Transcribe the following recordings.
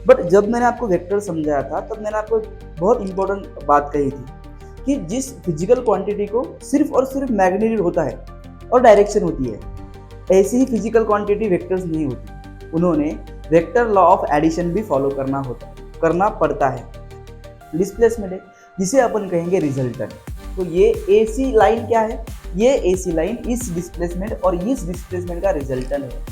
But जब मैंने आपको वेक्टर समझाया था तब मैंने आपको बहुत इंपॉर्टेंट बात कही थी कि जिस फिजिकल क्वांटिटी को सिर्फ और सिर्फ मैग्नीट्यूड होता है और डायरेक्शन होती है, ऐसी ही फिजिकल क्वांटिटी वेक्टर्स नहीं होती। उन्होंने वेक्टर लॉ ऑफ एडिशन भी फॉलो करना पड़ता है। डिस्प्लेसमेंट है जिसे अपन कहेंगे रिजल्टेंट। तो ये AC लाइन क्या है? ये AC लाइन इस डिस्प्लेसमेंट और इस डिस्प्लेसमेंट का रिजल्टेंट है,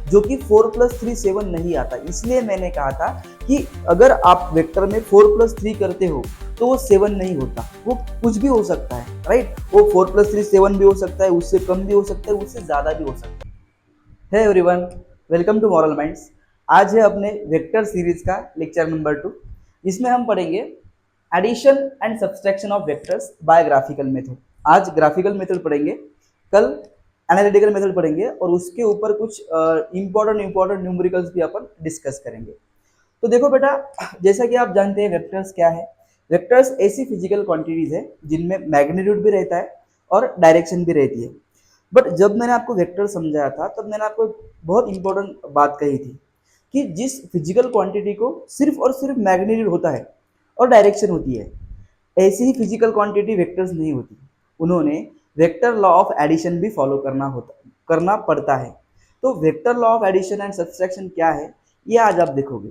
जो कि 4+3 7 नहीं आता। इसलिए मैंने कहा था कि अगर आप वेक्टर में 4+3 करते हो तो वो 7 नहीं होता, वो कुछ भी हो सकता है, राइट? वो 4+3 7 भी हो सकता है, उससे कम भी हो सकता है, उससे ज़्यादा भी हो सकता है। Everyone, welcome to moral minds. आज है अपने वेक्टर सीरीज का लेक्चर नंबर 2, जिसमें हम पढ़ेंगे addition and subtraction of vectors by graphical method. आज ग्राफिकल मेथड पढ़ेंगे, कल एनालिटिकल मेथड पढ़ेंगे और उसके ऊपर कुछ इंपॉर्टेंट न्यूमेरिकल्स भी अपन डिस्कस करेंगे। तो देखो बेटा, जैसा कि आप जानते हैं वेक्टर्स क्या है। वेक्टर्स ऐसी फिजिकल क्वांटिटीज है जिनमें मैग्नीट्यूड भी रहता है और डायरेक्शन भी रहती है। बट जब मैंने आपको वेक्टर समझाया था तब मैंने आपको बहुत इंपॉर्टेंट बात कही थी कि जिस फिजिकल क्वांटिटी को सिर्फ और सिर्फ मैग्नीट्यूड होता है और डायरेक्शन होती है, ऐसी ही फिजिकल क्वांटिटी वेक्टर्स नहीं होती। उन्होंने वेक्टर लॉ ऑफ एडिशन भी फॉलो करना पड़ता है। तो vector law of addition and subtraction क्या है, ये आज आप देखोगे।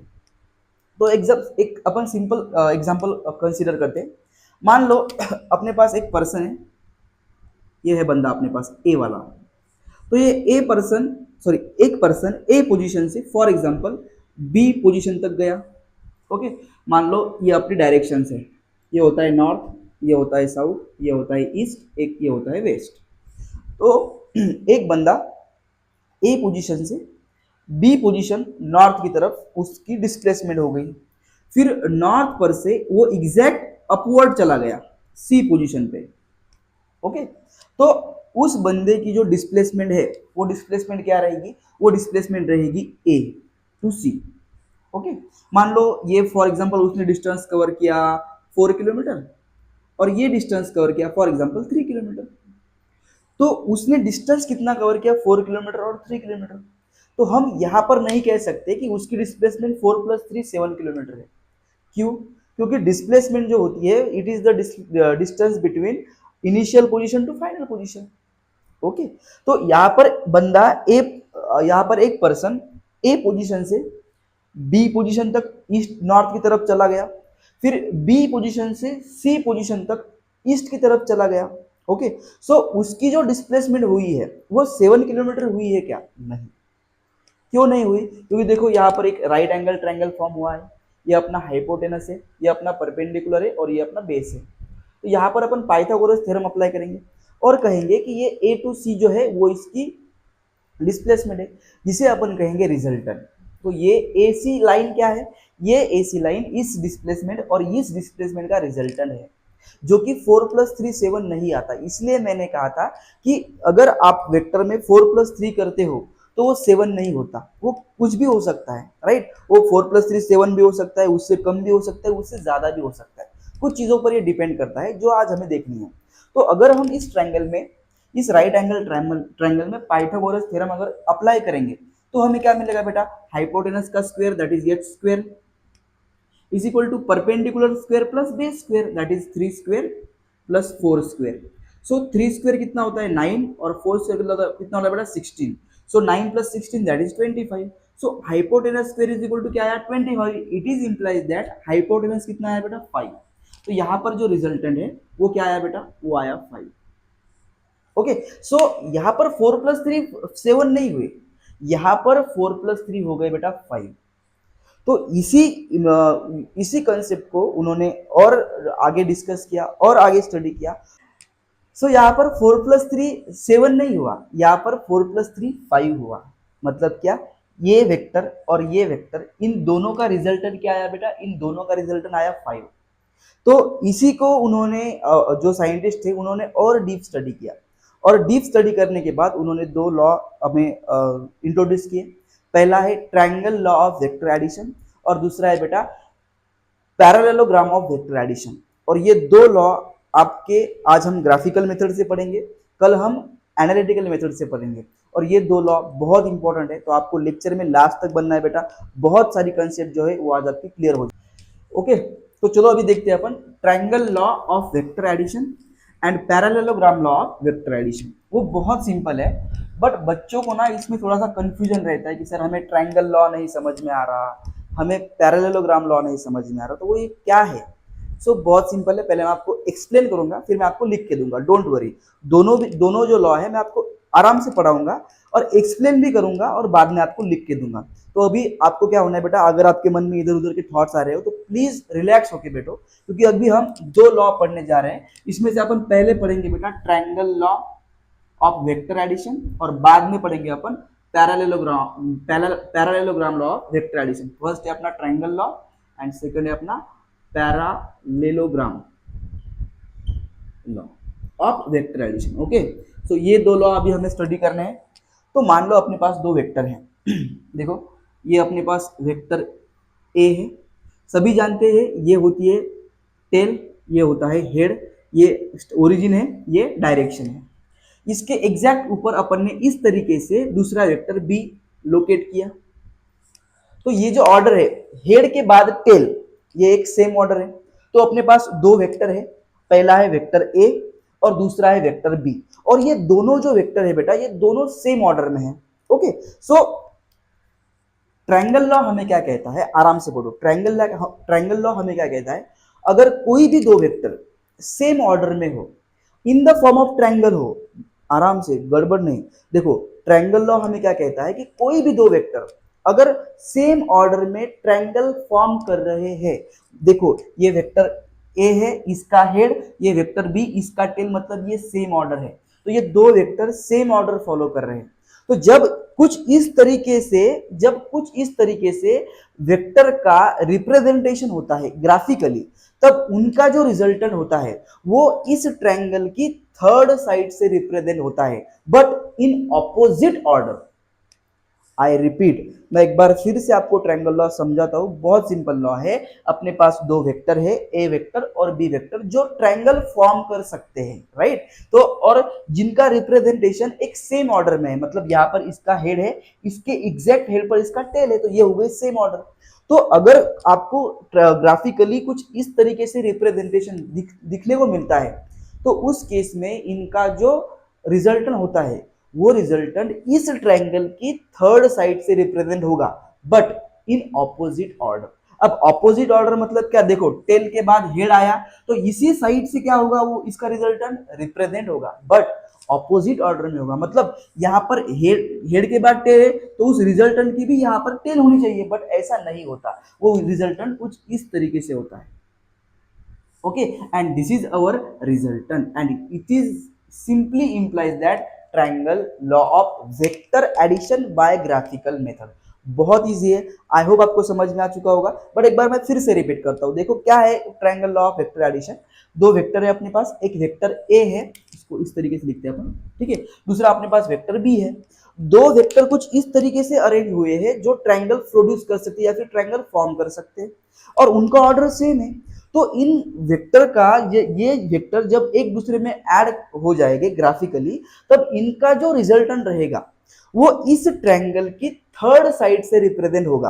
तो एक अपन सिंपल एग्जांपल कंसीडर करते हैं। मान लो अपने पास एक पर्सन है, ये है बंदा अपने पास ए वाला। तो ये एक पर्सन ए पोजीशन से फॉर एग्जांपल बी पोजीशन तक गया। ओके, मान लो ये अपनी डायरेक्शन है, ये होता है नॉर्थ, ये होता है साउथ, ये होता है ईस्ट, एक ये होता है वेस्ट। तो एक बंदा ए पोजीशन से बी पोजीशन नॉर्थ की तरफ उसकी डिस्प्लेसमेंट हो गई। फिर नॉर्थ पर से वो एग्जैक्ट अपवर्ड चला गया सी पोजीशन पे। ओके, तो उस बंदे की जो डिस्प्लेसमेंट है, वो डिस्प्लेसमेंट क्या रहेगी? वो डिस्प्लेसमेंट रहेगी ए टू सी। ओके, मान लो ये फॉर एग्जांपल उसने डिस्टेंस कवर किया 4 किलोमीटर और ये डिस्टेंस कवर किया फॉर एग्जांपल 3 किलोमीटर। तो उसने डिस्टेंस कितना कवर किया? 4 किलोमीटर और 3 किलोमीटर। तो हम यहाँ पर नहीं कह सकते कि उसकी डिस्प्लेसमेंट 4+3 7 किलोमीटर है। क्यों? क्योंकि डिस्प्लेसमेंट जो होती है it is the distance between initial position to final position. Okay, तो यहाँ पर यहाँ पर एक पर्सन ए पोजीशन से बी पोजीशन तक ईस्ट नॉर्थ की तरफ चला गया, फिर बी पोजीशन से सी पोजीशन तक ईस्ट की तरफ चला गया। ओके, सो उसकी जो डिस्प्लेसमेंट हुई है वो 7 किलोमीटर हुई है क्या? नहीं। क्यों नहीं हुई? क्योंकि देखो यहाँ पर एक राइट एंगल ट्रायंगल फॉर्म हुआ है, ये अपना हाइपोटेनस है, ये अपना परपेंडिकुलर है और ये अपना बेस है। तो यहाँ पर अपन पाइथागोरस थ्योरम अप्लाई करेंगे और कहेंगे कि ये ए टू सी जो है वो इसकी डिस्प्लेसमेंट है, जिसे अपन कहेंगे रिजल्टेंट। तो ये AC लाइन क्या है? ये AC लाइन इस डिस्प्लेसमेंट और इस डिस्प्लेसमेंट का रिजल्टेंट है, जो कि 4+3 7 नहीं आता। इसलिए मैंने कहा था कि अगर आप वेक्टर में 4+3 करते हो तो वो 7 नहीं होता, वो कुछ भी हो सकता है, राइट? वो 4+3 7 भी हो सकता है, उससे कम भी हो सकता है, उससे ज्यादा भी हो सकता है। कुछ चीजों पर ये डिपेंड करता है जो आज हमें देखनी है। तो अगर हम इस ट्रायंगल में, इस राइट एंगल ट्रायंगल में पाइथागोरस थ्योरम अगर अप्लाई करेंगे तो हमें क्या मिलेगा बेटा? हाइपोटेनस का square that is H square is equal to perpendicular square plus base square that is 3 square plus 4 square. So 3 square कितना होता है? 9 और 4 स्क्वायर कितना होता है बेटा? 16। So 9 plus 16 that is 25। So hypotenuse square is equal to क्या आया? 25। It is implies that hypotenuse कितना आया बेटा? 5। तो यहाँ पर जो रिजल्टेंट है वो क्या आया बेटा? वो आया 5। ओके, सो यहाँ पर 4+3 7 नहीं हुए, यहाँ पर 4+3 हो गए बेटा 5। तो इसी कंसेप्ट को उन्होंने और आगे डिस्कस किया और आगे स्टडी किया। सो यहाँ पर 4+3 7 नहीं हुआ, यहाँ पर 4+3 5 हुआ। मतलब क्या? ये वेक्टर और ये वेक्टर, इन दोनों का रिजल्टेंट क्या आया बेटा? इन दोनों का रिजल्टेंट आया 5। तो इसी को उन्होंने जो साइंटिस्ट थे उन्होंने और डीप स्टडी किया और डीप स्टडी करने के बाद उन्होंने दो लॉ हमें इंट्रोड्यूस किए। पहला है triangle law of vector addition और दूसरा है बेटा पैरेललोग्राम ऑफ वेक्टर एडिशन। और ये दो लॉ आपके आज हम ग्राफिकल मेथड से पढ़ेंगे, कल हम एनालिटिकल मेथड से पढ़ेंगे और ये दो लॉ बहुत इंपॉर्टेंट है, तो आपको लेक्चर में लास्ट तक बनना है बेटा, बहुत सारी कंसेप्ट जो है वो आज आपकी क्लियर हो जाए। ओके, तो चलो अभी देखते हैं अपन triangle law of vector addition and parallelogram law of vector addition. वो बहुत सिंपल है, बट बच्चों को ना इसमें थोड़ा सा कंफ्यूजन रहता है कि सर हमें ट्रायंगल लॉ नहीं समझ में आ रहा, हमें पैरेललोग्राम लॉ नहीं समझ में आ रहा, तो वो ये क्या है। सो बहुत सिंपल है, पहले मैं आपको एक्सप्लेन करूंगा, फिर मैं आपको लिख के दूंगा, डोंट वरी। दोनों जो लॉ है मैं आपको आराम से पढ़ाऊंगा और एक्सप्लेन भी करूंगा और बाद में आपको लिख के दूंगा। तो अभी आपको क्या होना है बेटा, अगर आपके मन में इधर उधर के थॉट्स आ रहे हो तो प्लीज रिलैक्स होके बैठो, क्योंकि अभी हम दो लॉ पढ़ने जा रहे हैं। इसमें से अपन पहले पढ़ेंगे बेटा triangle law of vector addition और बाद में पढ़ेंगे अपन parallelogram law of vector addition. First है अपना ट्रायंगल लॉ एंड सेकंड है अपना parallelogram law of vector addition. Okay, so ये दो लॉ अभी हमें स्टडी करने हैं। तो मान लो अपने पास दो वेक्टर हैं देखो, ये अपने पास वेक्टर ए है, सभी जानते हैं ये होती है टेल, ये होता है हेड, ये ओरिजिन है, ये डायरेक्शन है। इसके एग्जैक्ट ऊपर अपन ने इस तरीके से दूसरा वेक्टर बी लोकेट किया। तो ये जो ऑर्डर है हेड के बाद टेल, ये एक सेम ऑर्डर है। तो अपने पास दो वेक्टर है, पहला है वेक्टर ए और दूसरा है वेक्टर बी, और ये दोनों जो वेक्टर है बेटा ये दोनों सेम ऑर्डर में है। ओके, सो ट्रायंगल लॉ हमें क्या कहता है, आराम से बोलो, ट्रायंगल लॉ हमें क्या कहता है, अगर कोई भी दो वेक्टर सेम ऑर्डर में हो, in the form of triangle हो, आराम से गड़बड़ नहीं, देखो ट्रायंगल लॉ हमें क्या कहता है कि कोई भी दो वेक्टर अगर सेम ऑर्डर में ट्रायंगल फॉर्म कर रहे हैं, देखो ये वेक्टर ए है, इसका हेड, ये वेक्टर बी, इसका टेल, मतलब ये सेम ऑर्डर है, तो ये दो वेक्टर सेम ऑर्डर फॉलो कर रहे हैं। तो जब कुछ इस तरीके से वेक्टर का रिप्रेजेंटेशन होता है ग्राफिकली, तब उनका जो रिजल्टेंट होता है वो इस ट्रायंगल की थर्ड साइड से रिप्रेजेंट होता है, but in opposite order. I repeat, मैं एक बार फिर से आपको ट्रायंगल लॉ समझाता हूं, बहुत सिंपल लॉ है। अपने पास दो वेक्टर है, ए वेक्टर और बी वेक्टर, जो ट्रायंगल फॉर्म कर सकते हैं, राइट। तो और जिनका रिप्रेजेंटेशन एक सेम ऑर्डर में है, मतलब यहाँ पर इसका हेड है, इसके एग्जैक्ट हेड पर इसका टेल है, तो ये हो गए सेम ऑर्डर। तो अगर आपको ग्राफिकली कुछ इस तरीके से रिप्रेजेंटेशन दिखने को मिलता है, तो उस केस में इनका जो रिजल्टेंट होता है वो रिजल्टेंट इस ट्रायंगल की थर्ड साइड से रिप्रेजेंट होगा, बट इन ऑपोजिट ऑर्डर। अब ऑपोजिट ऑर्डर मतलब क्या, देखो टेल के बाद हेड आया तो इसी साइड से क्या होगा, वो इसका रिजल्टेंट रिप्रेजेंट होगा, बट ऑपोजिट ऑर्डर में होगा। मतलब यहाँ पर हेड के बाद टेल है तो उस रिजल्टेंट की भी यहाँ पर टेल होनी चाहिए, बट ऐसा नहीं होता, वो रिजल्टेंट कुछ इस तरीके से होता है। Okay, and this is our resultant and it is simply implies that triangle law of vector addition by graphical method. बहुत इजी है, आई होप आपको समझ में आ चुका होगा, बट एक बार मैं फिर से रिपीट करता हूं। देखो क्या है triangle law of vector addition, दो वेक्टर है अपने पास, एक वेक्टर ए है, इसको इस तरीके से लिखते हैं अपन, ठीक है, दूसरा अपने पास वेक्टर बी है। दो वेक्टर कुछ इस तरीके से अरेंज हुए हैं जो ट्रायंगल प्रोड्यूस कर सकते हैं या फिर ट्रायंगल फॉर्म कर सकते हैं, और उनका ऑर्डर सेम है। तो इन वेक्टर का ये वेक्टर जब एक दूसरे में ऐड हो जाएंगे ग्राफिकली, तब इनका जो रिजल्टेंट रहेगा वो इस ट्रायंगल की थर्ड साइड से रिप्रेजेंट होगा।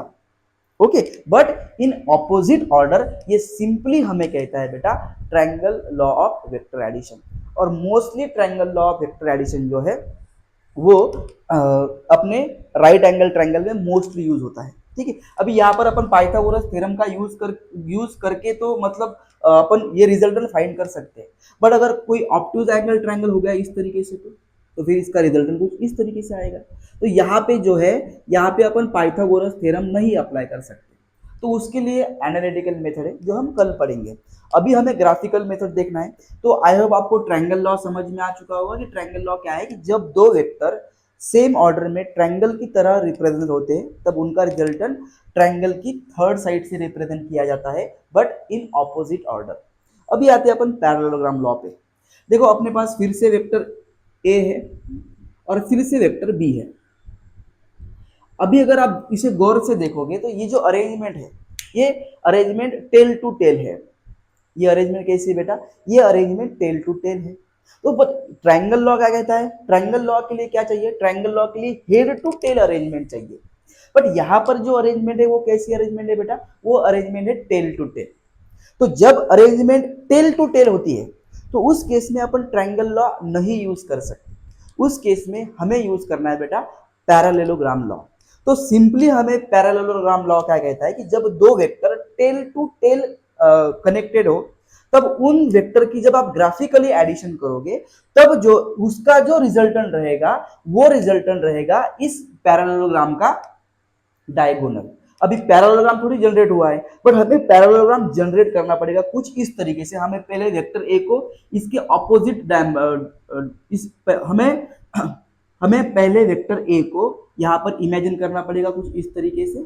Okay, but in opposite order. ये सिंपली हमें कहता है बेटा triangle law of vector addition. और mostly triangle law of vector addition जो है वो अपने राइट एंगल ट्रायंगल में मोस्टली यूज होता है, ठीक है। अभी यहाँ पर अपन पाइथागोरस थ्योरम का यूज करके तो मतलब अपन ये रिजल्टेंट फाइंड कर सकते हैं, बट अगर कोई ऑब्ट्यूज एंगल ट्रायंगल हो गया इस तरीके से तो फिर इसका रिजल्टेंट कुछ इस तरीके से आएगा। तो यहाँ पे जो है, यहाँ पे अपन पाइथागोरस थ्योरम नहीं अप्लाई कर सकते, तो उसके लिए एनालिटिकल मेथड है जो हम कल पढ़ेंगे। अभी हमें ग्राफिकल मेथड देखना है। तो आई होप आपको ट्रायंगल लॉ समझ में आ चुका होगा कि ट्रायंगल लॉ क्या है, कि जब दो वेक्टर सेम ऑर्डर में ट्रायंगल की तरह रिप्रेजेंट होते हैं, तब उनका रिजल्टेंट ट्रायंगल की थर्ड साइड से रिप्रेजेंट किया जाता है, बट इन ऑपोजिट ऑर्डर। अभी आते हैं अपन पैरेललोग्राम लॉ पे। देखो अपने पास फिर से वेक्टर ए है और फिर से वेक्टर बी है। अभी अगर आप इसे गौर से देखोगे तो ये जो अरेंजमेंट है, ये अरेंजमेंट टेल टू टेल है। ये अरेंजमेंट कैसी है बेटा, ये अरेंजमेंट टेल टू टेल है। तो ट्रायंगल लॉ क्या कहता है, ट्रायंगल लॉ के लिए क्या चाहिए, ट्रायंगल लॉ के लिए हेड टू टेल अरेंजमेंट चाहिए। बट यहाँ पर जो अरेंजमेंट है वो कैसी अरेंजमेंट है बेटा, वो अरेंजमेंट है टेल टू टेल। तो जब अरेंजमेंट टेल टू टेल होती है तो उस केस में अपन ट्रायंगल लॉ नहीं यूज कर सकते, उस केस में हमें यूज करना है बेटा पैरेललोग्राम लॉ। तो सिंपली हमें पैरेललोग्राम लॉ क्या कहता है कि जब दो vector tail to tail connected हो, तब उन वेक्टर की जब आप ग्राफिकली एडिशन करोगे तब जो उसका जो रिजल्टेंट रहेगा वो रिजल्टेंट रहेगा इस पैरेललोग्राम का डायगोनल। अभी पैरेललोग्राम थोड़ी जनरेट हुआ है, बट हमें पैरेललोग्राम जनरेट करना पड़ेगा कुछ इस तरीके से। हमें पहले वेक्टर ए को इसके ऑपोजिट हमें हमें पहले वेक्टर ए को यहां पर इमेजिन करना पड़ेगा कुछ इस तरीके से,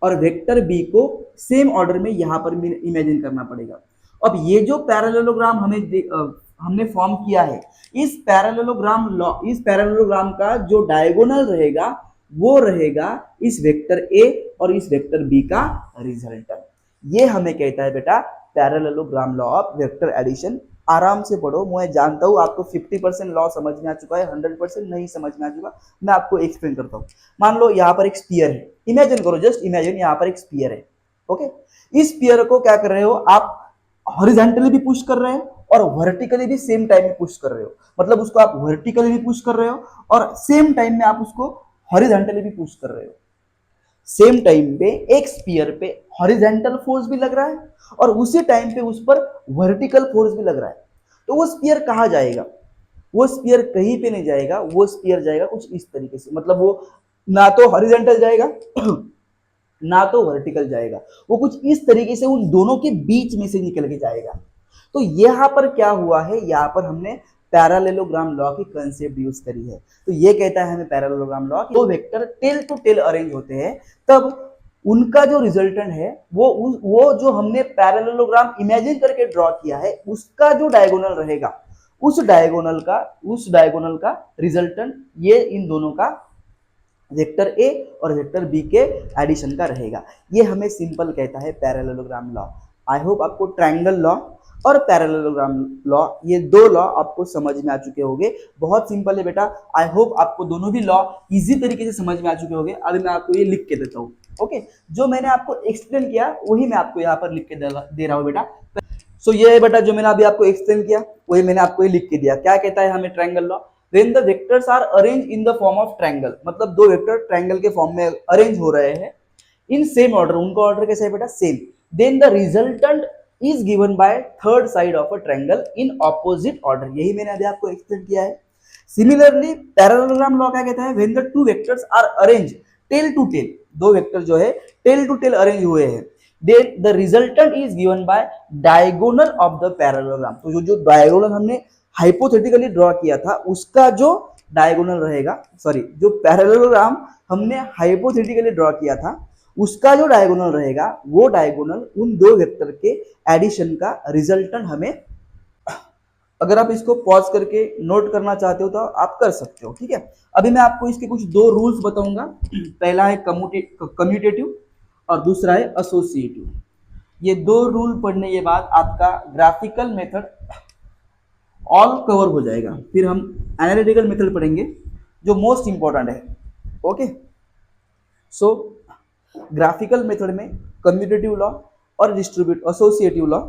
और वेक्टर बी को सेम ऑर्डर में यहां पर इमेजिन करना पड़ेगा। अब ये जो पैरेललोग्राम हमने फॉर्म किया है, इस पैरेललोग्राम का जो डायगोनल रहेगा वो रहेगा इस वेक्टर ए और इस वेक्टर बी का रिजल्टेंट। ये हमें कहता है बेटा parallelogram law of vector addition. आराम से पढ़ो, मैं जानता हूं आपको 50% लॉ समझ में आ चुका है, 100% नहीं समझ में आ चुका। मैं आपको एक्सप्लेन करता हूं। मान लो यहाँ पर एक स्पीयर है, इमेजिन करो, जस्ट इमेजिन यहाँ पर एक स्पीयर है। ओके, इस स्पीयर को क्या कर रहे हो आप, हॉरिजॉन्टली भी पुश कर रहे हो और वर्टिकली भी सेम टाइम में पुश कर रहे हो। मतलब उसको आप वर्टिकली भी पुश कर रहे हो और सेम टाइम में आप उसको हॉरिजॉन्टली भी पुश कर रहे हो। सेम टाइम पे एक स्पीयर पे हॉरिजॉन्टल फोर्स भी लग रहा है और उसी टाइम पे उस पर वर्टिकल फोर्स भी लग रहा है। तो वो स्पीयर कहाँ जाएगा, वो स्पीयर कहीं पे नहीं जाएगा, वो स्पीयर जाएगा कुछ इस तरीके से। मतलब वो ना तो हॉरिजॉन्टल जाएगा ना तो वर्टिकल जाएगा, वो कुछ इस तरीके से उन दोनों के बीच में से निकल के जाएगा। तो यहां पर क्या हुआ है, यहां पर हमने पैरेललोग्राम लॉ की कंसेप्ट यूज करी है। तो ये कहता है हमें पैरेललोग्राम लॉ, दो vector tail to tail arrange होते हैं तब उनका जो रिजल्टेंट है वो जो हमने पैरेललोग्राम इमेजिन करके ड्रॉ किया है उसका जो डायगोनल रहेगा, उस डायगोनल का रिजल्टेंट ये इन दोनों का वेक्टर ए और वेक्टर बी के एडिशन का रहेगा। ये हमें सिंपल कहता है पैरेललोग्राम लॉ। आई होप आपको ट्रायंगल लॉ और पैरेललोग्राम लॉ, ये दो लॉ आपको समझ में आ चुके होंगे। बहुत सिंपल है बेटा। आई होप आपको दोनों भी लॉ इजी तरीके से समझ में आ चुके होंगे। अभी मैं आपको ये लिख के देता हूँ। ओके, जो मैंने आपको एक्सप्लेन किया वही मैं आपको यहाँ पर लिख के दे रहा हूँ बेटा। सो ये है बेटा, जो मैंने अभी आपको एक्सप्लेन किया वही मैंने आपको ये लिख के दिया। क्या कहता है हमें triangle law, when the vectors are arranged in the form of triangle, मतलब दो वेक्टर ट्रायंगल के फॉर्म में अरेंज हो रहे हैं इन सेम ऑर्डर, उनका ऑर्डर कैसा है बेटा, same, then the resultant is given by third side of a triangle in opposite order. यही मैंने अभी आपको एक्सप्लेन किया है। सिमिलरली पैरेललोग्राम लॉ क्या कहता है, when the two vectors are arrange tail to tail, दो वेक्टर जो है टेल टू टेल अरेंज हुए हैं, then the resultant is given by diagonal of the parallelogram. तो जो डायगोनल हमने हाइपोथेटिकली ड्रॉ किया था उसका जो डायगोनल रहेगा, सॉरी जो पैरेललोग्राम हमने हाइपोथेटिकली ड्रॉ किया था उसका जो डायगोनल रहेगा वो डायगोनल उन दो वेक्टर के एडिशन का रिजल्टेंट हमें, अगर आप इसको पॉज करके नोट करना चाहते हो तो आप कर सकते हो। ठीक है, अभी मैं आपको इसके कुछ दो रूल्स बताऊंगा। पहला है कम्यूटेटिव और दूसरा है एसोसिएटिव। ये दो रूल पढ़ने के बाद आपका ग्राफिकल मेथड ऑल कवर हो जाएगा। फिर हम एनालिटिकल मेथड पढ़ेंगे जो मोस्ट इंपॉर्टेंट है। ओके, सो ग्राफिकल मेथड में कम्यूटेटिव लॉ और एसोसिएटिव लॉ,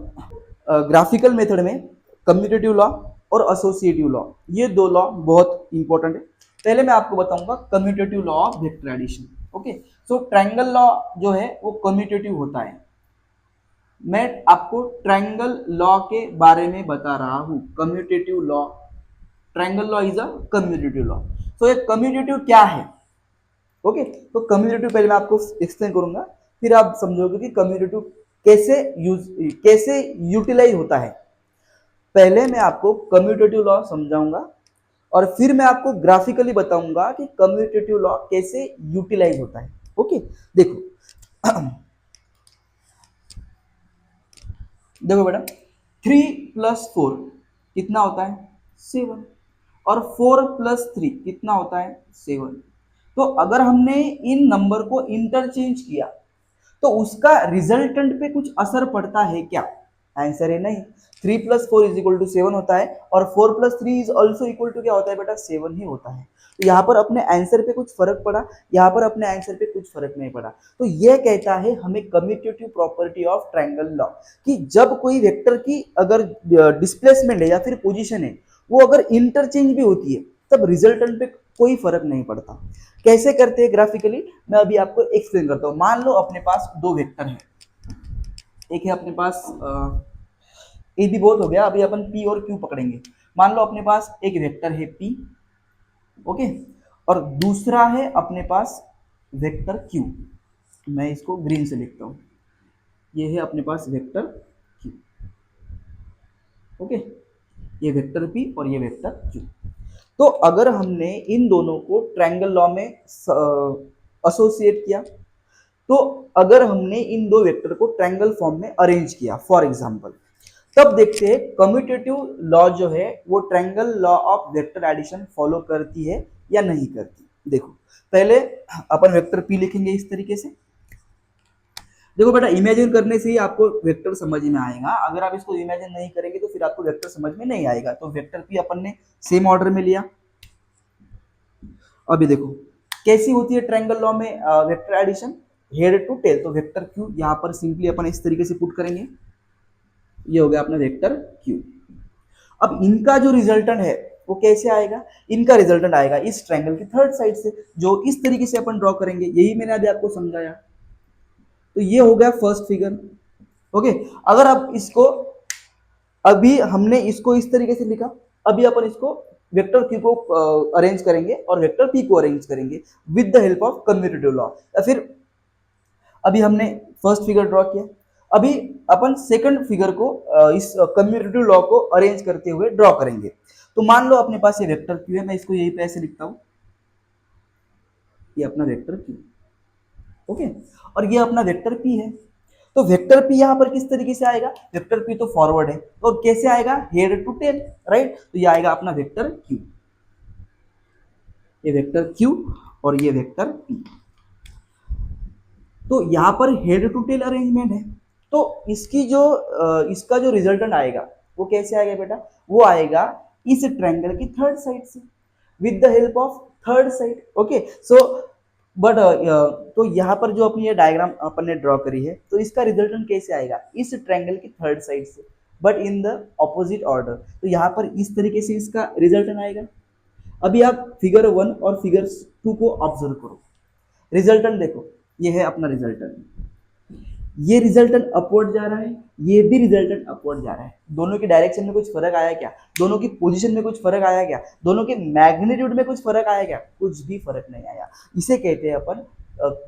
ग्राफिकल मेथड में कम्यूटेटिव लॉ और एसोसिएटिव लॉ, ये दो लॉ बहुत इंपॉर्टेंट है। पहले मैं आपको बताऊंगा commutative law of vector addition. Okay, so triangle law जो है वो कम्यूटेटिव होता है। मैं आपको ट्रायंगल लॉ के बारे में बता रहा हूं, commutative law, triangle law is a commutative law. तो ये कम्यूटेटिव क्या है? ओके, तो कम्यूटेटिव पहले मैं आपको एक्सप्लेन करूंगा, फिर आप समझोगे कि कम्यूटेटिव कैसे यूटिलाइज होता है। पहले मैं आपको कम्यूटेटिव लॉ समझाऊंगा और फिर मैं आपको ग्राफिकली बताऊंगा कि कम्यूटेटिव लॉ कैसे यूटिलाइज होता है। ओके, देखो देखो बेटा, 3 + 4 कितना होता है, 7, और 4 + 3 कितना होता है, 7। तो अगर हमने इन नंबर को इंटरचेंज किया तो उसका रिजल्टेंट पे कुछ असर पड़ता है क्या? आंसर है नहीं। 3+4 = 7 होता है और 4+3 इज ऑल्सो इक्वल टू क्या होता है बेटा, 7 ही होता है। तो यहाँ पर अपने आंसर पे कुछ फर्क पड़ा, यहाँ पर अपने आंसर पे कुछ फर्क नहीं पड़ा। तो यह कहता है हमें commutative property of triangle law कि जब कोई वेक्टर की अगर डिस्प्लेसमेंट है या फिर पोजीशन है वो अगर इंटरचेंज भी होती है तब रिजल्टेंट पे कोई फर्क नहीं पड़ता। कैसे करते हैं ग्राफिकली, मैं अभी आपको एक्सप्लेन करता हूँ। मान लो अपने पास दो वेक्टर है, एक है अपने पास ए भी बहुत हो गया, अभी अपन पी और क्यू पकड़ेंगे। मान लो अपने पास एक वेक्टर है पी, ओके, और दूसरा है अपने पास वेक्टर क्यू। मैं इसको ग्रीन से लिखता हूं, ये है अपने पास वेक्टर क्यू, ओके, ये वेक्टर पी और ये वेक्टर क्यू। तो अगर हमने इन दोनों को ट्रायंगल लॉ में एसोसिएट किया, तो अगर हमने इन दो वेक्टर को ट्रायंगल फॉर्म में अरेंज किया फॉर एग्जांपल, तब देखते हैं कम्यूटेटिव लॉ जो है वो triangle law of vector addition follow करती है या नहीं करती। देखो पहले अपन वेक्टर पी लिखेंगे इस तरीके से। देखो बेटा, इमेजिन करने से ही आपको वेक्टर समझ में आएगा, अगर आप इसको इमेजिन नहीं करेंगे तो फिर आपको वेक्टर समझ में नहीं आएगा। तो वेक्टर पी अपन ने सेम ऑर्डर में लिया। अभी देखो कैसी होती है ट्रायंगल लॉ में vector addition, head to tail. तो वेक्टर क्यू यहाँ पर सिंपली अपन इस तरीके से पुट करेंगे, ये हो गया अपना वेक्टर क्यू। अब इनका जो रिजल्टेंट है वो कैसे आएगा, इनका रिजल्टेंट आएगा इस ट्रायंगल की थर्ड साइड से, जो इस तरीके से अपन ड्रॉ करेंगे, यही मैंने अभी आपको समझाया। तो ये हो गया फर्स्ट फिगर, ओके। अगर आप इसको, अभी हमने इसको इस तरीके से लिखा, अभी अपन इसको वेक्टर क्यू को अरेंज करेंगे और वेक्टर पी को अरेंज करेंगे with the help of commutative law. या फिर अभी हमने फर्स्ट फिगर ड्रॉ किया, अभी अपन सेकंड फिगर को इस कम्यूटेटिव लॉ को अरेंज करते हुए ड्रॉ करेंगे। तो मान लो अपने पास ये वेक्टर क्यू है, मैं इसको यही पे ऐसे लिखता हूं, ये अपना वेक्टर क्यू, ओके, और ये अपना वेक्टर पी है। तो वेक्टर पी यहां पर किस तरीके से आएगा, वेक्टर पी तो फॉरवर्ड है, तो कैसे आएगा, हेड टू टेल, राइट। तो ये आएगा अपना वेक्टर क्यू, ये वेक्टर क्यू और ये वेक्टर पी। तो यहां पर हेड टू टेल अरेंजमेंट है। तो इसका जो रिजल्टेंट आएगा वो कैसे आएगा बेटा, वो आएगा इस ट्रायंगल की थर्ड साइड से with the help of third side, okay. So but तो यहाँ पर जो अपनी ये डायग्राम अपन ने ड्रॉ करी है, तो इसका रिजल्टेंट कैसे आएगा, इस ट्रायंगल की थर्ड साइड से but in the opposite order. तो यहाँ पर इस तरीके से इसका रिजल्टेंट आएगा। अभी आप फिगर 1 और फिगर 2 को ऑब्जर्व करो, रिजल्टेंट देखो, ये है अपना रिजल्टेंट, ये रिजल्टेंट अपवर्ड जा रहा है, ये भी रिजल्टेंट अपवर्ड जा रहा है। दोनों की डायरेक्शन में कुछ फर्क आया क्या, दोनों की पोजीशन में कुछ फर्क आया क्या, दोनों के मैग्नीट्यूड में कुछ फर्क आया क्या, कुछ भी फर्क नहीं आया। इसे कहते हैं अपन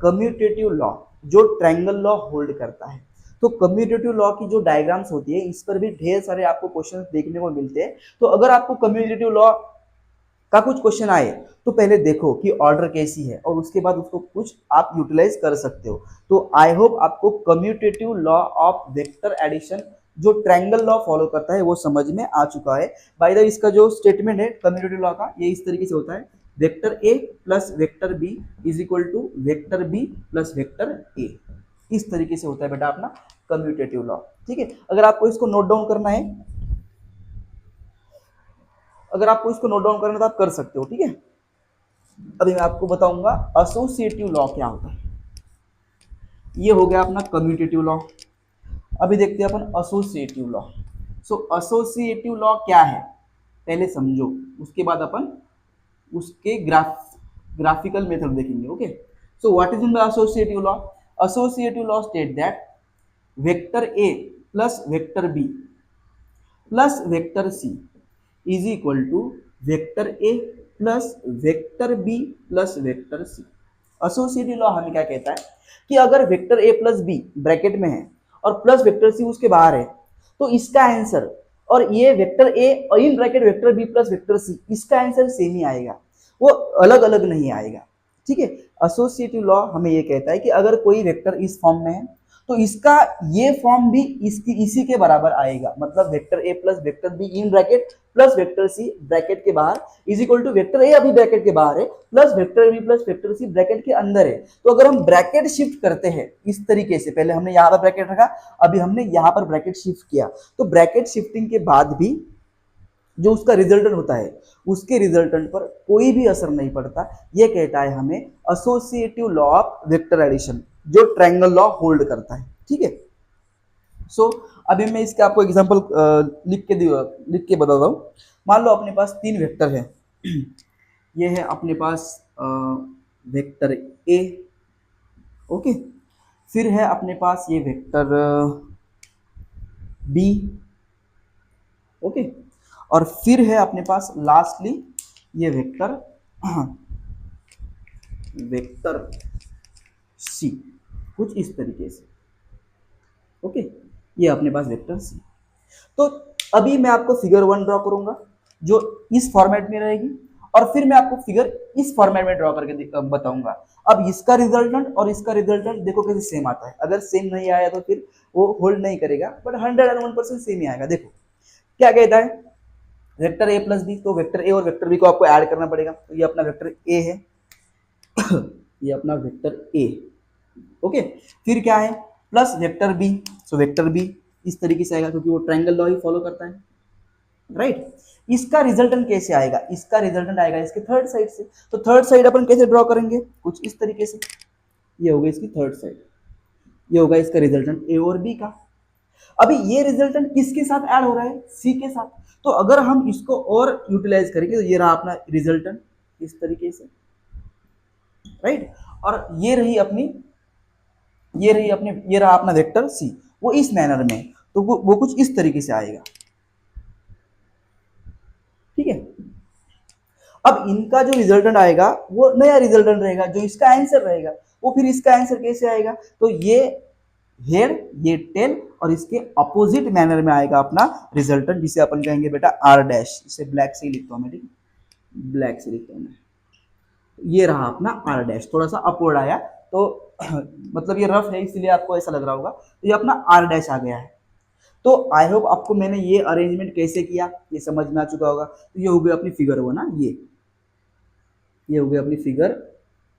कम्यूटेटिव लॉ, जो ट्रायंगल लॉ होल्ड करता है। तो कम्यूटेटिव लॉ की जो डायग्राम्स होती है, इस पर भी ढेर सारे आपको क्वेश्चन देखने को मिलते हैं। तो अगर आपको कम्यूटेटिव लॉ का कुछ क्वेश्चन आए तो पहले देखो कि ऑर्डर कैसी है और उसके बाद उसको कुछ आप यूटिलाइज कर सकते हो। तो आई होप आपको commutative law of vector addition जो ट्रायंगल लॉ फॉलो करता है वो समझ में आ चुका है। बाय द वे इसका जो स्टेटमेंट है कम्यूटेटिव लॉ का, ये इस तरीके से होता है, vector A plus vector B is equal to vector B plus vector A. इस तरीके से होता है बेटा अपना कम्यूटेटिव लॉ, ठीक है। अगर आपको इसको नोट डाउन करना है, अगर आपको इसको नोट डाउन करना है तो आप कर सकते हो, ठीक है। अभी मैं आपको बताऊंगा एसोसिएटिव लॉ क्या होता है। ये हो गया अपना कम्यूटेटिव लॉ। अभी देखते हैं अपन associative law. So associative law क्या है पहले समझो, उसके बाद अपन उसके ग्राफिकल मेथड देखेंगे, okay. So what is in the associative law, associative law state that vector A plus vector B plus vector C is equal to vector A plus vector B plus vector C. Associative law हमें क्या कहता है कि अगर vector A plus B bracket में है और plus vector सी उसके बाहर है, तो इसका आंसर और ये वेक्टर ए और in bracket vector B plus vector C, इसका आंसर सेम ही आएगा, वो अलग अलग नहीं आएगा, ठीक है। एसोसिएटिव लॉ हमें ये कहता है कि अगर कोई वेक्टर इस फॉर्म में है तो इसका ये फॉर्म भी इसकी इसी के बराबर आएगा, मतलब vector A plus vector B in bracket plus vector C bracket के बाहर is equal to vector A अभी ब्रैकेट के बाहर है plus vector B plus vector C bracket के अंदर है। तो अगर हम ब्रैकेट शिफ्ट करते हैं इस तरीके से, पहले हमने यहाँ पर ब्रैकेट रखा, अभी हमने यहाँ पर ब्रैकेट शिफ्ट किया, तो ब्रैकेट शिफ्टिंग के बाद भी जो उसका रिजल्टेंट होता है उसके रिजल्टेंट पर कोई भी असर नहीं पड़ता। ये कहता है हमें associative law of vector addition, जो ट्रायंगल लॉ होल्ड करता है। ठीक है, सो अभी मैं इसके आपको एग्जांपल लिख के बताता हूँ। मान लो अपने पास 3 वेक्टर है ये है अपने पास वेक्टर ए, ओके, फिर है अपने पास ये वेक्टर बी, ओके, और फिर है अपने पास लास्टली ये वेक्टर वेक्टर सी, कुछ इस तरीके से, ओके, ये अपने पास वेक्टर सी। तो अभी मैं आपको फिगर 1 ड्रॉ करूंगा जो इस फॉर्मेट में रहेगी, और फिर मैं आपको फिगर इस फॉर्मेट में ड्रॉ करके बताऊंगा। अब इसका रिजल्टेंट और इसका रिजल्टेंट देखो कैसे सेम आता है, अगर सेम नहीं आया तो फिर वो होल्ड नहीं करेगा, बट 101% सेम ही आएगा। देखो क्या कहता है, वेक्टर ए प्लस बी, तो वेक्टर ए और वेक्टर बी को आपको ऐड करना पड़ेगा, तो ये अपना वेक्टर ए है ये अपना वेक्टर ए, ओके, फिर क्या है plus vector B, so vector B इस तरीके से आएगा क्योंकि वो ट्रायंगल लॉ ही फॉलो करता है, राइट। इसका रिजल्टेंट कैसे आएगा, इसका रिजल्टेंट आएगा इसके थर्ड साइड से, तो थर्ड साइड अपन कैसे ड्रॉ करेंगे, कुछ इस तरीके से, ये होगा इसकी थर्ड साइड, ये होगा इसका रिजल्टेंट ए और बी का। अभी ये रिजल्टेंट किसके साथ ऐड हो रहा है, सी के साथ, तो अगर हम इसको और यूटिलाइज करेंगे तो ये रहा अपना रिजल्टेंट इस तरीके से, राइट, और ये रहा अपना वेक्टर सी, वो इस मैनर में, तो वो कुछ इस तरीके से आएगा, ठीक है। अब इनका जो रिजल्टेंट आएगा वो नया रिजल्टेंट रहेगा, जो इसका आंसर रहेगा वो फिर इसका आंसर कैसे आएगा, तो ये हेड, ये टेल, और इसके अपोजिट मैनर में आएगा अपना रिजल्टेंट, जिसे अपन कहेंगे बेटा आर डैश, इसे ब्लैक से ही लिखता हूं मैं, ठीक, ब्लैक से लिखता हूं मैं, ये रहा अपना आर डैश, थोड़ा सा अपवर्ड आया तो मतलब ये रफ है इसलिए आपको ऐसा लग रहा होगा, तो ये अपना आर डैश आ गया है। तो आई होप आपको मैंने ये अरेंजमेंट कैसे किया ये समझ में आ चुका होगा। तो ये हो गया अपनी फिगर 1 ना, ये हो गया अपनी फिगर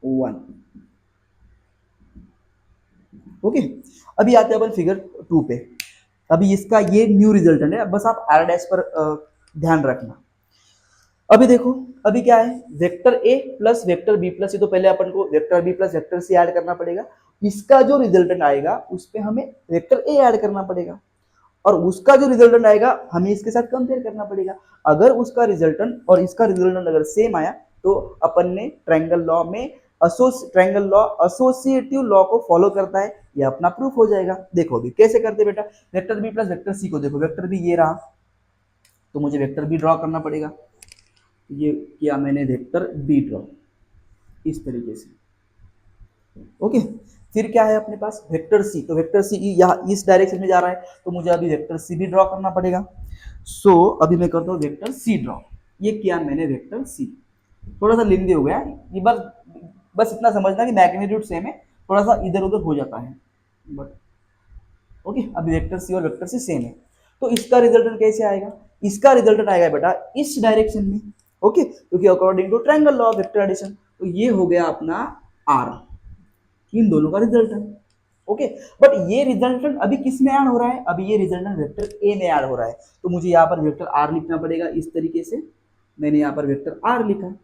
1, ओके। अभी आते हैं अपन फिगर 2 पे। अभी इसका ये न्यू रिजल्टेंट है, बस आप आर डैश पर ध्यान रखना। अभी देखो अभी क्या है, vector A plus vector B plus, ये तो पहले अपन को vector B plus vector C add करना पड़ेगा, इसका जो रिजल्टेंट आएगा उस पे हमें वेक्टर ए ऐड करना पड़ेगा, और उसका जो रिजल्टेंट आएगा हमें इसके साथ कंपेयर करना पड़ेगा। अगर उसका रिजल्टेंट और इसका रिजल्टेंट अगर सेम आया तो अपन ने ट्रायंगल लॉ में ट्रायंगल लॉ एसोसिएटिव लॉ को फॉलो करता है, ये अपना प्रूफ हो जाएगा। देखो अभी कैसे करते बेटा, vector B plus vector C को देखो, वेक्टर बी ये रहा, तो मुझे वेक्टर बी ड्रॉ करना पड़ेगा, ये किया मैंने वेक्टर बी ड्रॉ इस तरीके से, ओके। फिर क्या है अपने पास वेक्टर सी, तो वेक्टर सी यहाँ इस डायरेक्शन में जा रहा है, तो मुझे अभी वेक्टर सी भी ड्रॉ करना पड़ेगा। सो अभी मैं करता हूँ वेक्टर सी ड्रॉ, ये किया मैंने वेक्टर सी, थोड़ा सा लेंदी हो गया ये, बस इतना समझना कि मैग्नीट्यूड सेम है, थोड़ा सा इधर उधर हो जाता है, बट ओके। अभी वेक्टर सी और वेक्टर सी सेम है, तो इसका रिजल्टेंट कैसे आएगा, इसका रिजल्टेंट आएगा बेटा इस डायरेक्शन में, ओके, क्योंकि according to triangle law of vector addition, तो ये हो गया अपना आर, इन दोनों का रिजल्टेंट, ओके। बट ये रिजल्टेंट अभी किस में ऐड हो रहा है, अभी ये रिजल्टेंट वेक्टर ए में ऐड हो रहा है, तो मुझे यहाँ पर वेक्टर आर लिखना पड़ेगा इस तरीके से, मैंने यहाँ पर वेक्टर आर लिखा,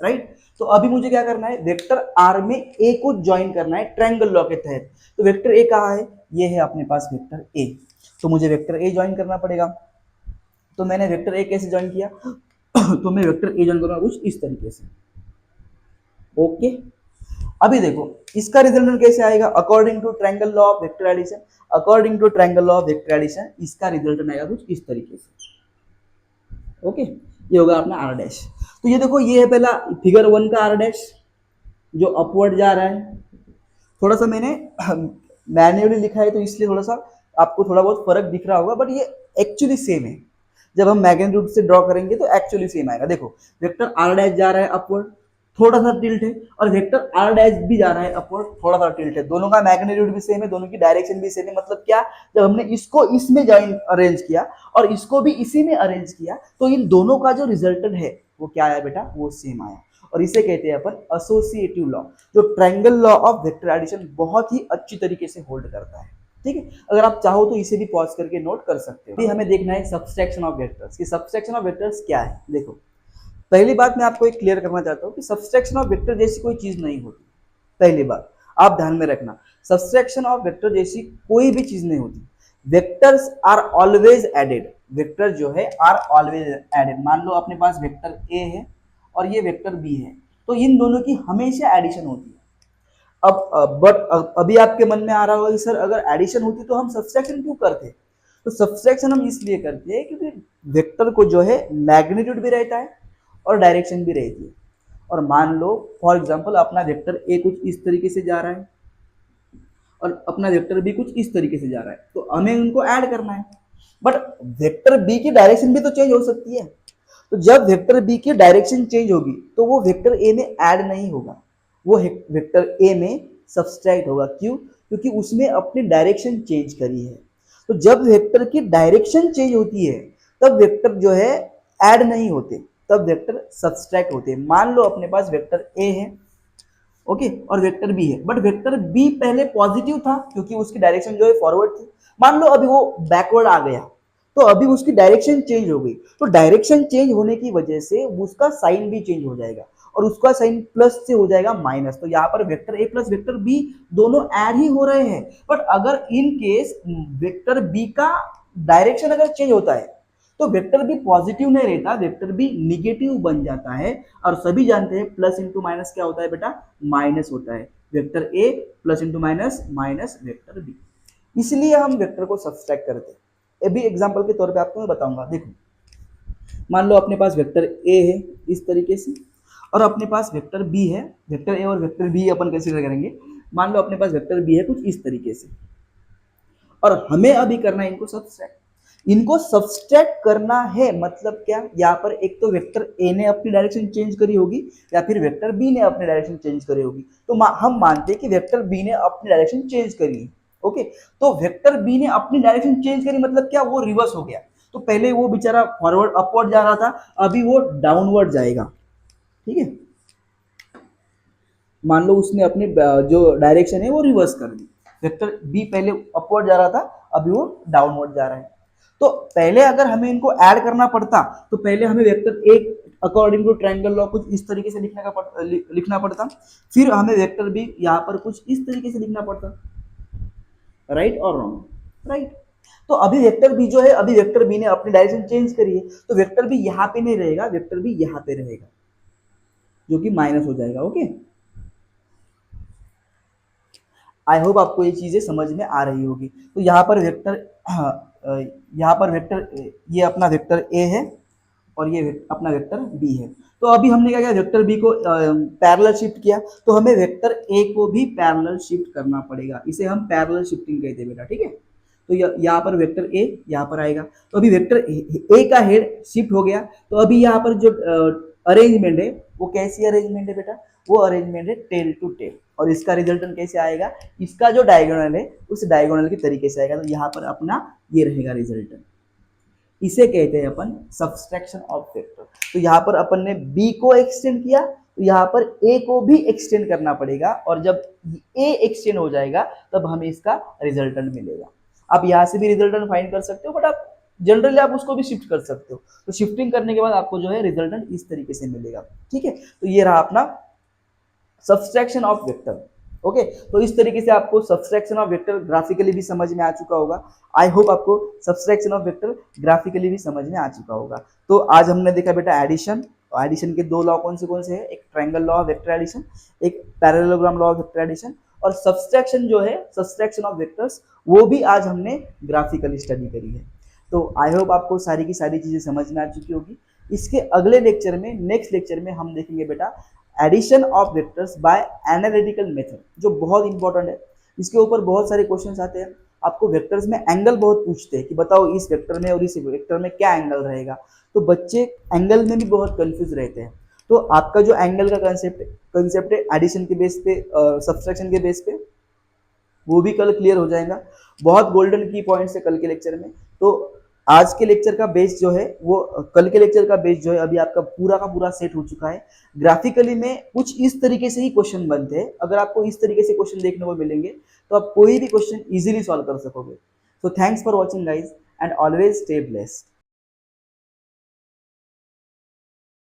राइट। तो अभी मुझे क्या करना है, वेक्टर आर में ए को ज्वाइन करना है ट्रायंगल लॉ के तहत, तो वेक्टर ए कहाँ है, ये है अपने पास वेक्टर ए, तो मुझे वेक्टर ए ज्वाइन करना पड़ेगा। तो मैंने वेक्टर ए कैसे ज्वाइन किया तो मैं वेक्टर ए ज्वाइन करूंगा कुछ इस तरीके से, ओके। अभी देखो इसका रिजल्टेंट कैसे आएगा, according to triangle law of vector addition, according to triangle law of vector addition इसका रिजल्टेंट आएगा कुछ इस तरीके से, ओके। ये होगा अपना आर डैश। तो ये देखो ये है पहला फिगर 1 का आर डैश जो अपवर्ड जा रहा है, थोड़ा सा मैंने मैन्युअली लिखा है तो इसलिए थोड़ा सा आपको थोड़ा बहुत फर्क दिख रहा होगा, बट ये एक्चुअली सेम है, जब हम मैग्नीट्यूड से ड्रॉ करेंगे तो एक्चुअली सेम आएगा। देखो वेक्टर आर डैश जा रहा है अपवर्ड, थोड़ा सा टिल्ट है, और वेक्टर आर डैश भी जा रहा है अपवर्ड, थोड़ा सा टिल्ट है। दोनों का मैग्नीट्यूड भी सेम है, दोनों की डायरेक्शन भी सेम है। मतलब क्या, जब हमने इसको इसमें ज्वाइन अरेंज किया और इसको भी इसी में अरेंज किया, तो इन दोनों का जो रिजल्टेंट है वो क्या आया बेटा, वो सेम आया। और इसे कहते हैं अपन एसोसिएटिव लॉ, जो triangle law of vector addition बहुत ही अच्छी तरीके से होल्ड करता है। ठीक है, अगर आप चाहो तो इसे भी पॉज करके नोट कर सकते हो। अभी हमें देखना है सब्सट्रैक्शन ऑफ वेक्टर्स कि सब्सट्रैक्शन ऑफ वेक्टर्स क्या है। देखो, पहली बात मैं आपको एक क्लियर करना चाहता हूँ कि सब्सट्रैक्शन ऑफ वेक्टर जैसी कोई चीज नहीं होती। पहली बात आप ध्यान में रखना, सब्सट्रैक्शन ऑफ वेक्टर जैसी कोई भी चीज नहीं होती। Vectors are always added, vector जो है आर ऑलवेज एडेड। मान लो अपने पास वेक्टर ए है और ये वेक्टर बी है, तो इन दोनों की हमेशा एडिशन होती है। अब अभी आपके मन में आ रहा होगा कि सर अगर एडिशन होती तो हम सब्सट्रैक्शन क्यों करते? तो सब्सट्रैक्शन हम इसलिए करते हैं क्योंकि वेक्टर को जो है मैग्नीट्यूड भी रहता है और डायरेक्शन भी रहती है। और मान लो फॉर एग्जांपल अपना वेक्टर ए कुछ इस तरीके से जा रहा है और अपना वेक्टर बी कुछ इस तरीके से जा रहा है, तो हमें उनको ऐड करना है। बट वेक्टर बी की डायरेक्शन भी तो चेंज हो सकती है, तो जब वेक्टर बी की डायरेक्शन चेंज होगी तो वो वेक्टर ए में ऐड नहीं होगा, वो वेक्टर ए में सब्सट्रैक्ट होगा। क्यों? क्योंकि उसने अपनी डायरेक्शन चेंज करी है। तो जब वेक्टर की डायरेक्शन चेंज होती है तब वेक्टर जो है ऐड नहीं होते, तब वेक्टर सब्सट्रैक्ट होते हैं। मान लो अपने पास वेक्टर ए है, ओके, और वेक्टर बी है, बट वेक्टर बी पहले पॉजिटिव था क्योंकि उसकी डायरेक्शन जो है फॉरवर्ड थी। मान लो अभी वो बैकवर्ड आ गया, तो अभी उसकी डायरेक्शन चेंज हो गई, तो डायरेक्शन चेंज होने की वजह से उसका साइन भी चेंज हो जाएगा और उसका साइन प्लस से हो जाएगा माइनस। तो यहाँ पर vector A plus vector B दोनों ऐड ही हो रहे हैं, बट अगर इन केस वेक्टर बी का डायरेक्शन अगर चेंज होता है तो वेक्टर बी पॉजिटिव नहीं रहता, वेक्टर बी निगेटिव बन जाता है। और सभी जानते हैं प्लस इंटू माइनस क्या होता है बेटा, माइनस होता है। Vector A plus into minus minus vector B, इसलिए हम वेक्टर को सब्सट्रैक्ट करते हैं। अभी एग्जांपल के तौर पे आपको मैं बताऊंगा। देखो, मान लो अपने पास वेक्टर ए है इस तरीके से और अपने पास वेक्टर बी है। वेक्टर ए और वेक्टर बी अपन कंसीडर करेंगे। मान लो अपने पास वेक्टर बी है कुछ इस तरीके से और हमें अभी करना है इनको सब्सट्रैक्ट। इनको सब्सट्रैक्ट करना है मतलब क्या, यहाँ पर एक तो वेक्टर ए ने अपनी डायरेक्शन चेंज करी होगी या फिर वेक्टर बी ने अपनी डायरेक्शन चेंज करी होगी। तो हम मानते हैं कि वेक्टर बी ने अपनी डायरेक्शन चेंज करी है। ओके, तो वेक्टर बी ने अपनी डायरेक्शन चेंज करी मतलब क्या, वो रिवर्स हो गया। तो पहले वो बेचारा फॉरवर्ड अपवर्ड जा रहा था, अभी वो डाउनवर्ड जाएगा। ठीक है, मान लो उसने अपनी जो डायरेक्शन है वो रिवर्स कर दी। वेक्टर बी पहले अपवर्ड जा रहा था, अभी वो डाउनवर्ड जा रहा है। तो पहले अगर हमें इनको ऐड करना पड़ता तो पहले हमें vector A according to triangle law कुछ इस तरीके से लिखना पड़ता, फिर हमें वेक्टर बी यहाँ पर कुछ इस तरीके से लिखना पड़ता। राइट और रॉन्ग? राइट। तो अभी वेक्टर बी जो है, अभी वेक्टर बी ने अपनी डायरेक्शन चेंज करी है, तो वेक्टर बी यहाँ पे नहीं रहेगा, वेक्टर बी यहाँ पे रहेगा, जो कि माइनस हो जाएगा। ओके, आई होप आपको ये चीजें समझ में आ रही होगी। तो यहाँ पर वेक्टर यहाँ पर वेक्टर ये अपना वेक्टर ए है और ये अपना वेक्टर बी है। तो अभी हमने क्या किया, वेक्टर बी को पैरेलल शिफ्ट किया, तो हमें वेक्टर ए को भी पैरेलल शिफ्ट करना पड़ेगा। इसे हम पैरेलल शिफ्टिंग कहते हैं बेटा। ठीक है, तो यहाँ पर वेक्टर ए यहाँ पर आएगा, तो अभी वेक्टर ए का हेड शिफ्ट हो गया, तो अभी यहाँ पर जो अरेंजमेंट है वो कैसी अरेंजमेंट है बेटा, वो अरेंजमेंट है टेल टू टेल। और इसका रिजल्टेंट कैसे आएगा, इसका जो डायगोनल है उस डायगोनल के तरीके से आएगा। तो यहाँ पर अपना ये रहेगा रिजल्टेंट, इसे कहते हैं अपन सब्सट्रैक्शन ऑफ वेक्टर। तो यहाँ पर अपन ने बी को एक्सटेंड किया, तो यहाँ पर ए को भी एक्सटेंड करना पड़ेगा, और जब ए एक्सटेंड हो जाएगा तब हमें इसका रिजल्टेंट मिलेगा। आप यहाँ से भी रिजल्टेंट फाइंड कर सकते हो, बट आप जनरली आप उसको भी शिफ्ट कर सकते हो। तो शिफ्टिंग करने के बाद आपको जो है रिजल्टेंट इस तरीके से मिलेगा। ठीक है, तो ये रहा अपना सब्सट्रैक्शन ऑफ वेक्टर। ओके, तो इस तरीके से आपको सब्सट्रैक्शन ऑफ वेक्टर ग्राफिकली भी समझ में आ चुका होगा। आई होप आपको सब्सट्रैक्शन ऑफ वेक्टर ग्राफिकली भी समझ में आ चुका होगा। तो आज हमने देखा बेटा एडिशन, और एडिशन के दो लॉ कौन से हैं, एक triangle law of vector addition, एक parallelogram law of vector addition. और सब्सट्रैक्शन जो है, सब्सट्रैक्शन ऑफ वेक्टर्स, वो भी आज हमने ग्राफिकली स्टडी करी है। तो आई होप आपको सारी की सारी चीजें समझ में आ चुकी होगी। इसके अगले लेक्चर में, नेक्स्ट लेक्चर में हम देखेंगे बेटा addition of vectors by analytical method, जो बहुत इंपॉर्टेंट है। इसके ऊपर बहुत सारे क्वेश्चंस आते हैं। आपको वेक्टर्स में एंगल बहुत पूछते हैं कि बताओ इस वेक्टर में और इस वेक्टर में क्या एंगल रहेगा, तो बच्चे एंगल में भी बहुत कंफ्यूज रहते हैं। तो आपका जो एंगल का कंसेप्ट है एडिशन के बेस पे, सब्सट्रैक्शन के बेस पे, वो भी कल क्लियर हो जाएगा। बहुत गोल्डन की पॉइंट्स है कल के लेक्चर में। तो आज के लेक्चर का बेस जो है वो, कल के लेक्चर का बेस जो है अभी आपका पूरा का पूरा सेट हो चुका है। ग्राफिकली में कुछ इस तरीके से ही क्वेश्चन बनते हैं। अगर आपको इस तरीके से क्वेश्चन देखने को मिलेंगे तो आप कोई भी क्वेश्चन इजीली सॉल्व कर सकोगे। So thanks for watching guys and always stay blessed.